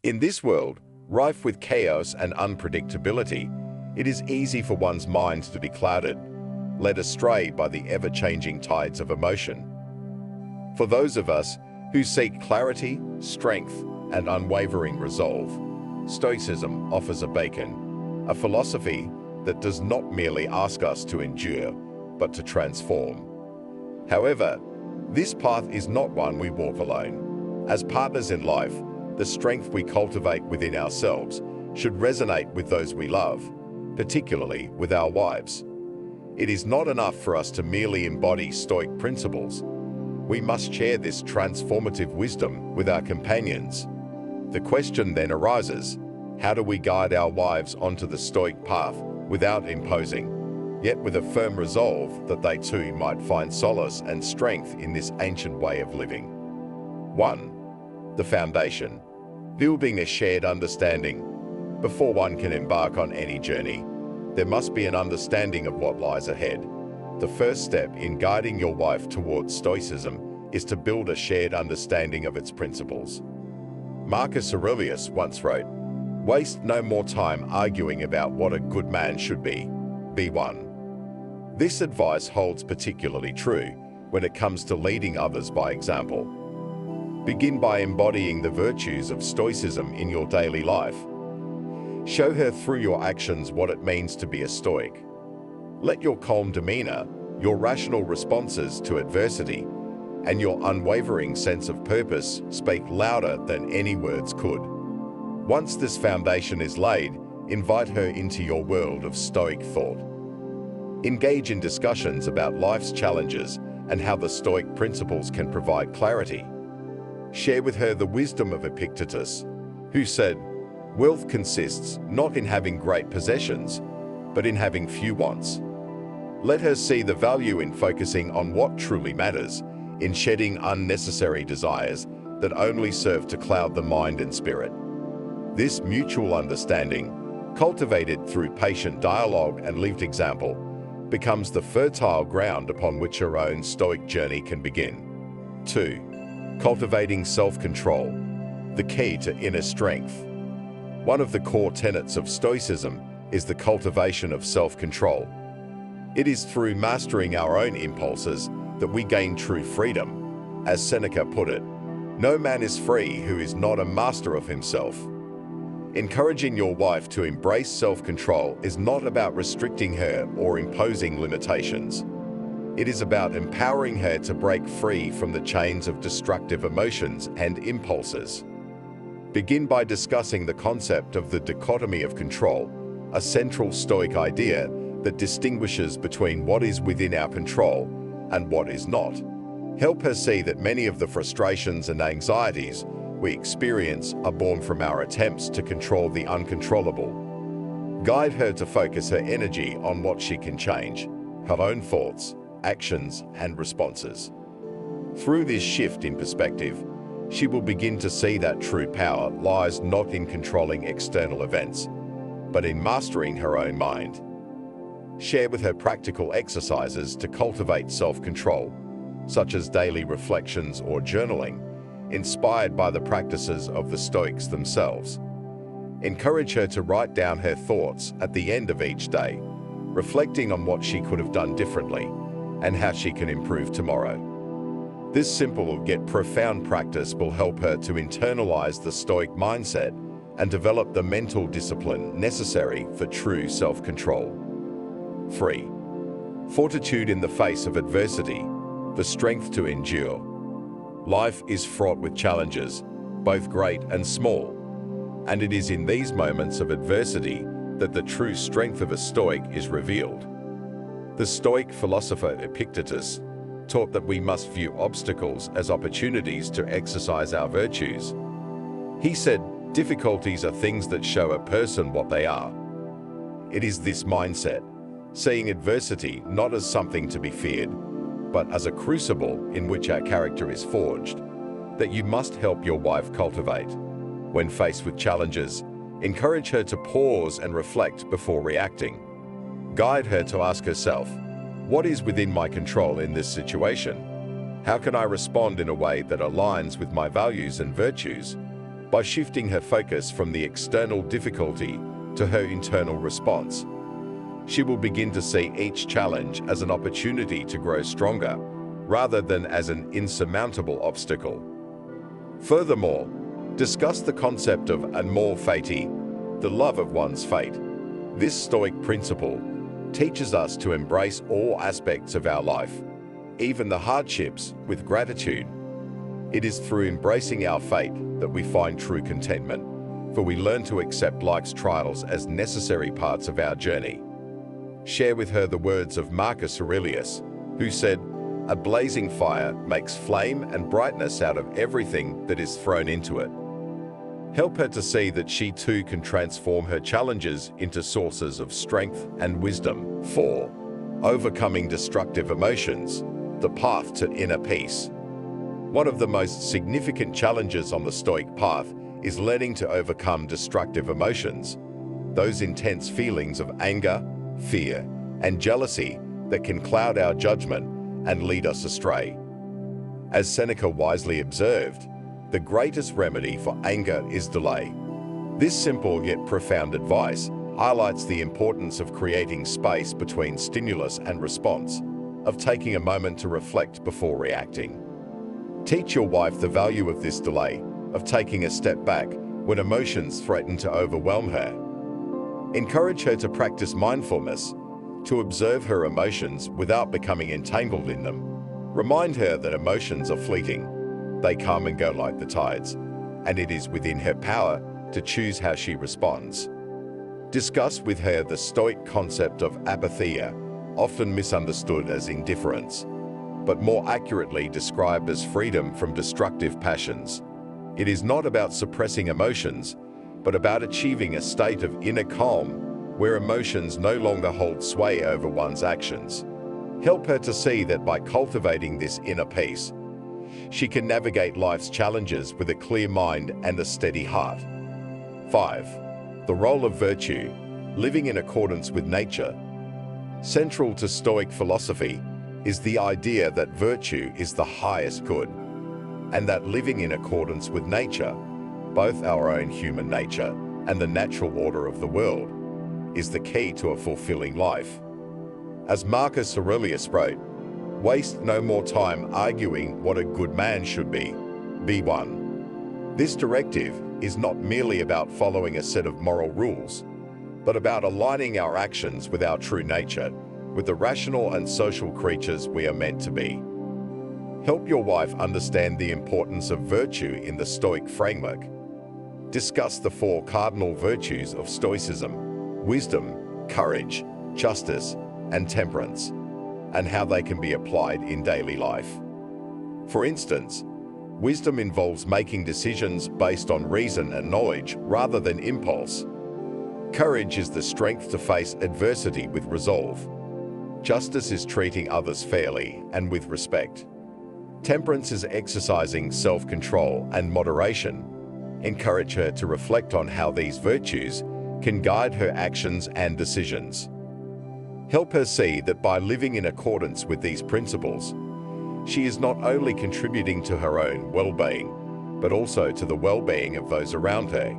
In this world, rife with chaos and unpredictability, it is easy for one's mind to be clouded, led astray by the ever-changing tides of emotion. For those of us who seek clarity, strength, and unwavering resolve, Stoicism offers a beacon, a philosophy that does not merely ask us to endure, but to transform. However, this path is not one we walk alone. As partners in life, the strength we cultivate within ourselves should resonate with those we love, particularly with our wives. It is not enough for us to merely embody Stoic principles. We must share this transformative wisdom with our companions. The question then arises, how do we guide our wives onto the Stoic path without imposing, yet with a firm resolve that they too might find solace and strength in this ancient way of living? 1. The foundation. Building a shared understanding. Before one can embark on any journey, there must be an understanding of what lies ahead. The first step in guiding your wife towards Stoicism is to build a shared understanding of its principles. Marcus Aurelius once wrote, "Waste no more time arguing about what a good man should be. Be one." This advice holds particularly true when it comes to leading others by example. Begin by embodying the virtues of Stoicism in your daily life. Show her through your actions what it means to be a Stoic. Let your calm demeanor, your rational responses to adversity, and your unwavering sense of purpose speak louder than any words could. Once this foundation is laid, invite her into your world of Stoic thought. Engage in discussions about life's challenges and how the Stoic principles can provide clarity. Share with her the wisdom of Epictetus, who said, "Wealth consists not in having great possessions, but in having few wants." Let her see the value in focusing on what truly matters, in shedding unnecessary desires that only serve to cloud the mind and spirit. This mutual understanding, cultivated through patient dialogue and lived example, becomes the fertile ground upon which her own Stoic journey can begin. 2. Cultivating self-control, the key to inner strength. One of the core tenets of Stoicism is the cultivation of self-control. It is through mastering our own impulses that we gain true freedom. As Seneca put it, "No man is free who is not a master of himself." Encouraging your wife to embrace self-control is not about restricting her or imposing limitations. It is about empowering her to break free from the chains of destructive emotions and impulses. Begin by discussing the concept of the dichotomy of control, a central Stoic idea that distinguishes between what is within our control and what is not. Help her see that many of the frustrations and anxieties we experience are born from our attempts to control the uncontrollable. Guide her to focus her energy on what she can change, her own thoughts, actions, and responses. Through this shift in perspective, she will begin to see that true power lies not in controlling external events, but in mastering her own mind. Share with her practical exercises to cultivate self-control, such as daily reflections or journaling, inspired by the practices of the Stoics themselves. Encourage her to write down her thoughts at the end of each day, reflecting on what she could have done differently and how she can improve tomorrow. This simple yet profound practice will help her to internalize the Stoic mindset and develop the mental discipline necessary for true self-control. 3. Fortitude in the face of adversity, the strength to endure. Life is fraught with challenges, both great and small, and it is in these moments of adversity that the true strength of a Stoic is revealed. The Stoic philosopher Epictetus taught that we must view obstacles as opportunities to exercise our virtues. He said, "Difficulties are things that show a person what they are." It is this mindset, seeing adversity not as something to be feared, but as a crucible in which our character is forged, that you must help your wife cultivate. When faced with challenges, encourage her to pause and reflect before reacting. Guide her to ask herself, what is within my control in this situation? How can I respond in a way that aligns with my values and virtues? by shifting her focus from the external difficulty to her internal response. She will begin to see each challenge as an opportunity to grow stronger, rather than as an insurmountable obstacle. Furthermore, discuss the concept of amor fati, the love of one's fate. This Stoic principle teaches us to embrace all aspects of our life, even the hardships, with gratitude. It is through embracing our fate that we find true contentment, for we learn to accept life's trials as necessary parts of our journey. Share with her the words of Marcus Aurelius, who said, "A blazing fire makes flame and brightness out of everything that is thrown into it." Help her to see that she too can transform her challenges into sources of strength and wisdom. 4. Overcoming destructive emotions, the path to inner peace. One of the most significant challenges on the Stoic path is learning to overcome destructive emotions, those intense feelings of anger, fear, and jealousy that can cloud our judgment and lead us astray. As Seneca wisely observed, the greatest remedy for anger is delay. This simple yet profound advice highlights the importance of creating space between stimulus and response, of taking a moment to reflect before reacting. Teach your wife the value of this delay, of taking a step back when emotions threaten to overwhelm her. Encourage her to practice mindfulness, to observe her emotions without becoming entangled in them. Remind her that emotions are fleeting. They come and go like the tides, and it is within her power to choose how she responds. Discuss with her the Stoic concept of apatheia, often misunderstood as indifference, but more accurately described as freedom from destructive passions. It is not about suppressing emotions, but about achieving a state of inner calm where emotions no longer hold sway over one's actions. Help her to see that by cultivating this inner peace, she can navigate life's challenges with a clear mind and a steady heart. 5. The role of virtue, living in accordance with nature. Central to Stoic philosophy is the idea that virtue is the highest good, and that living in accordance with nature, both our own human nature and the natural order of the world, is the key to a fulfilling life. As Marcus Aurelius wrote, "Waste no more time arguing what a good man should be. Be one." This directive is not merely about following a set of moral rules, but about aligning our actions with our true nature, with the rational and social creatures we are meant to be. Help your wife understand the importance of virtue in the Stoic framework. Discuss the 4 cardinal virtues of Stoicism: wisdom, courage, justice, and temperance, and how they can be applied in daily life. For instance, wisdom involves making decisions based on reason and knowledge rather than impulse. Courage is the strength to face adversity with resolve. Justice is treating others fairly and with respect. Temperance is exercising self-control and moderation. Encourage her to reflect on how these virtues can guide her actions and decisions. Help her see that by living in accordance with these principles, she is not only contributing to her own well-being, but also to the well-being of those around her.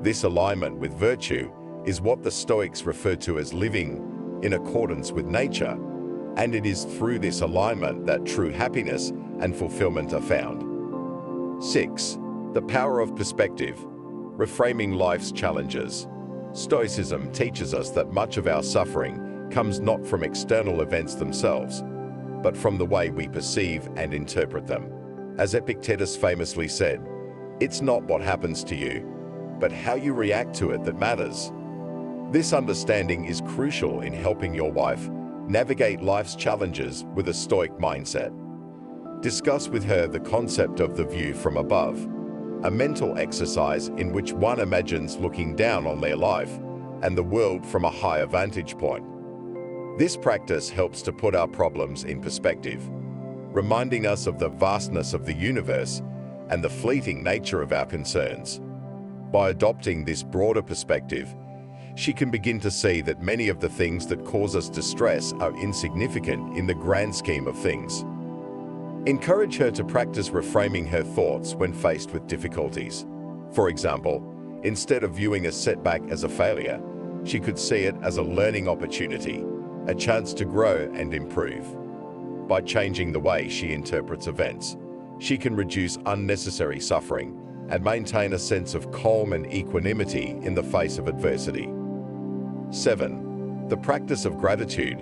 This alignment with virtue is what the Stoics refer to as living in accordance with nature, and it is through this alignment that true happiness and fulfillment are found. 6. The power of perspective, reframing life's challenges. Stoicism teaches us that much of our suffering comes not from external events themselves, but from the way we perceive and interpret them. As Epictetus famously said, "It's not what happens to you, but how you react to it that matters." This understanding is crucial in helping your wife navigate life's challenges with a Stoic mindset. Discuss with her the concept of the view from above, a mental exercise in which one imagines looking down on their life and the world from a higher vantage point. This practice helps to put our problems in perspective, reminding us of the vastness of the universe and the fleeting nature of our concerns. By adopting this broader perspective, she can begin to see that many of the things that cause us distress are insignificant in the grand scheme of things. Encourage her to practice reframing her thoughts when faced with difficulties. For example, instead of viewing a setback as a failure, she could see it as a learning opportunity, a chance to grow and improve. By changing the way she interprets events, she can reduce unnecessary suffering and maintain a sense of calm and equanimity in the face of adversity. 7. The practice of gratitude,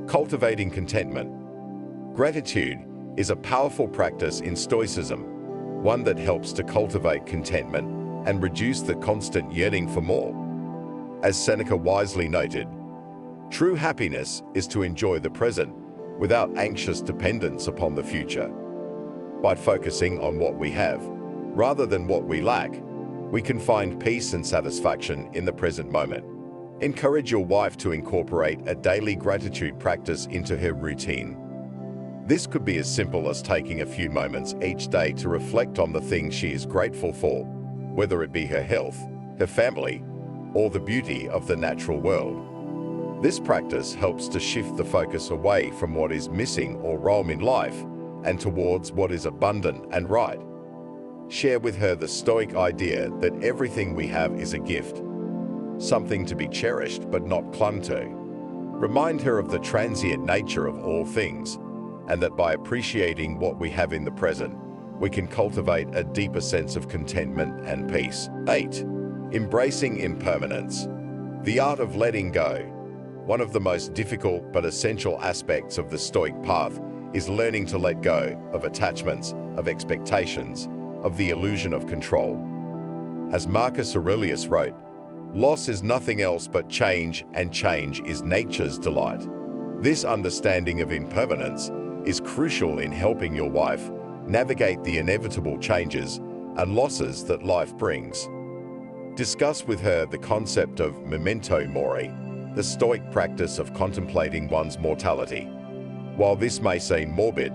cultivating contentment. Gratitude is a powerful practice in Stoicism, one that helps to cultivate contentment and reduce the constant yearning for more. As Seneca wisely noted, true happiness is to enjoy the present without anxious dependence upon the future. By focusing on what we have, rather than what we lack, we can find peace and satisfaction in the present moment. Encourage your wife to incorporate a daily gratitude practice into her routine. This could be as simple as taking a few moments each day to reflect on the things she is grateful for, whether it be her health, her family, or the beauty of the natural world. This practice helps to shift the focus away from what is missing or wrong in life and towards what is abundant and right. Share with her the Stoic idea that everything we have is a gift, something to be cherished but not clung to. Remind her of the transient nature of all things, and that by appreciating what we have in the present, we can cultivate a deeper sense of contentment and peace. 8. Embracing impermanence. The art of letting go. One of the most difficult but essential aspects of the Stoic path is learning to let go of attachments, of expectations, of the illusion of control. As Marcus Aurelius wrote, "Loss is nothing else but change, and change is nature's delight." This understanding of impermanence is crucial in helping your wife navigate the inevitable changes and losses that life brings. Discuss with her the concept of memento mori, the Stoic practice of contemplating one's mortality. While this may seem morbid,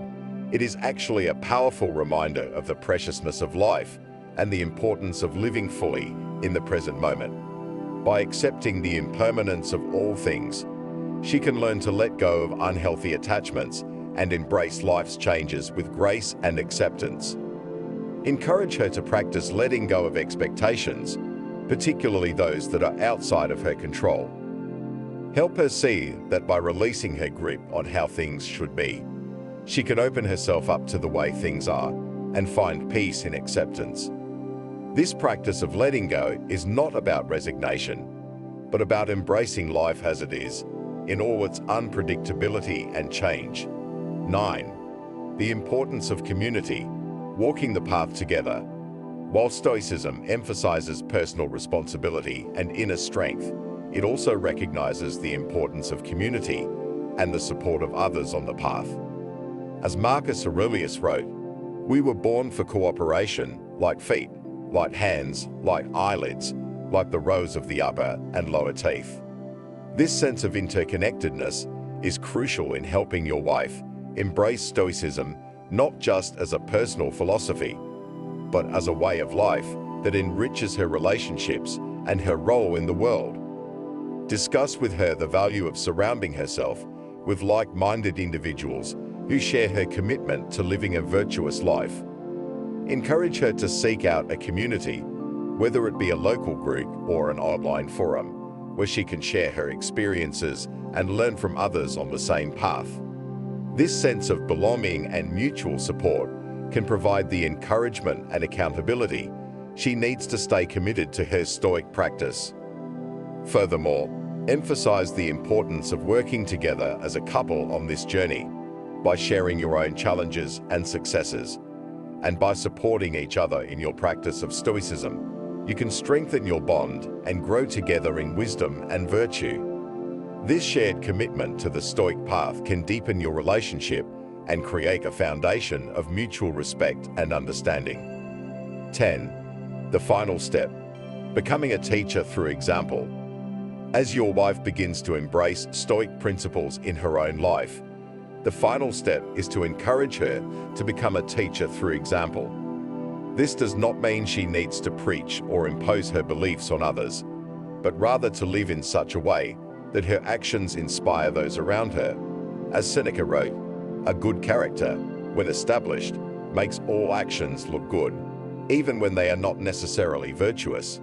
it is actually a powerful reminder of the preciousness of life and the importance of living fully in the present moment. By accepting the impermanence of all things, she can learn to let go of unhealthy attachments and embrace life's changes with grace and acceptance. Encourage her to practice letting go of expectations, particularly those that are outside of her control. Help her see that by releasing her grip on how things should be, she can open herself up to the way things are and find peace in acceptance. This practice of letting go is not about resignation, but about embracing life as it is, in all its unpredictability and change. 9. The importance of community, walking the path together. While Stoicism emphasizes personal responsibility and inner strength, it also recognizes the importance of community and the support of others on the path. As Marcus Aurelius wrote, "We were born for cooperation, like feet, like hands, like eyelids, like the rows of the upper and lower teeth." This sense of interconnectedness is crucial in helping your wife embrace Stoicism not just as a personal philosophy, but as a way of life that enriches her relationships and her role in the world. Discuss with her the value of surrounding herself with like-minded individuals who share her commitment to living a virtuous life. Encourage her to seek out a community, whether it be a local group or an online forum, where she can share her experiences and learn from others on the same path. This sense of belonging and mutual support can provide the encouragement and accountability she needs to stay committed to her Stoic practice. Furthermore, emphasize the importance of working together as a couple on this journey by sharing your own challenges and successes. And by supporting each other in your practice of Stoicism, you can strengthen your bond and grow together in wisdom and virtue. This shared commitment to the Stoic path can deepen your relationship and create a foundation of mutual respect and understanding. 10. The final step, becoming a teacher through example. As your wife begins to embrace Stoic principles in her own life, the final step is to encourage her to become a teacher through example. This does not mean she needs to preach or impose her beliefs on others, but rather to live in such a way that her actions inspire those around her. As Seneca wrote, "A good character, when established, makes all actions look good." even when they are not necessarily virtuous.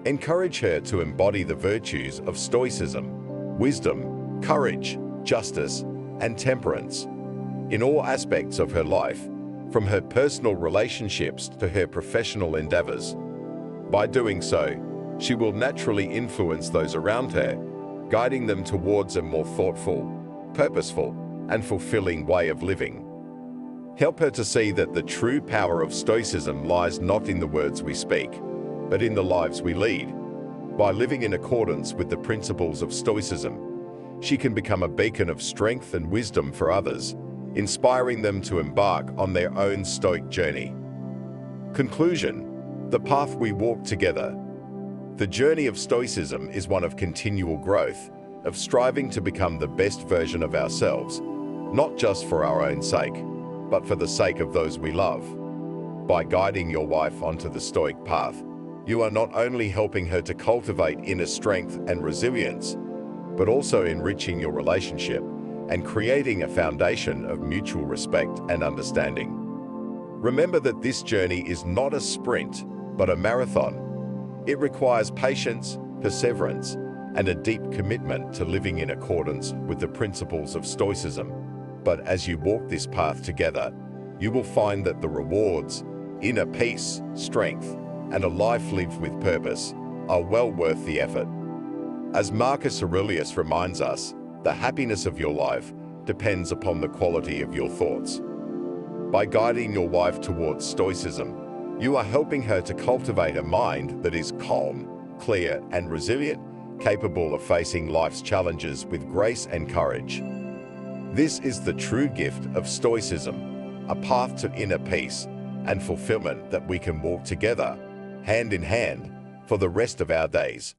Encourage her to embody the virtues of Stoicism, wisdom, courage, justice, and temperance in all aspects of her life, from her personal relationships to her professional endeavors. By doing so, she will naturally influence those around her, guiding them towards a more thoughtful, purposeful, and fulfilling way of living. Help her to see that the true power of Stoicism lies not in the words we speak, but in the lives we lead. By living in accordance with the principles of Stoicism, she can become a beacon of strength and wisdom for others, inspiring them to embark on their own Stoic journey. Conclusion: the path we walk together. The journey of Stoicism is one of continual growth, of striving to become the best version of ourselves, not just for our own sake, but for the sake of those we love. By guiding your wife onto the Stoic path, you are not only helping her to cultivate inner strength and resilience, but also enriching your relationship and creating a foundation of mutual respect and understanding. Remember that this journey is not a sprint, but a marathon. It requires patience, perseverance, and a deep commitment to living in accordance with the principles of Stoicism. But as you walk this path together, you will find that the rewards, inner peace, strength, and a life lived with purpose are well worth the effort. As Marcus Aurelius reminds us, the happiness of your life depends upon the quality of your thoughts. By guiding your wife towards Stoicism, you are helping her to cultivate a mind that is calm, clear, and resilient, capable of facing life's challenges with grace and courage. This is the true gift of Stoicism, a path to inner peace and fulfillment that we can walk together, hand in hand, for the rest of our days.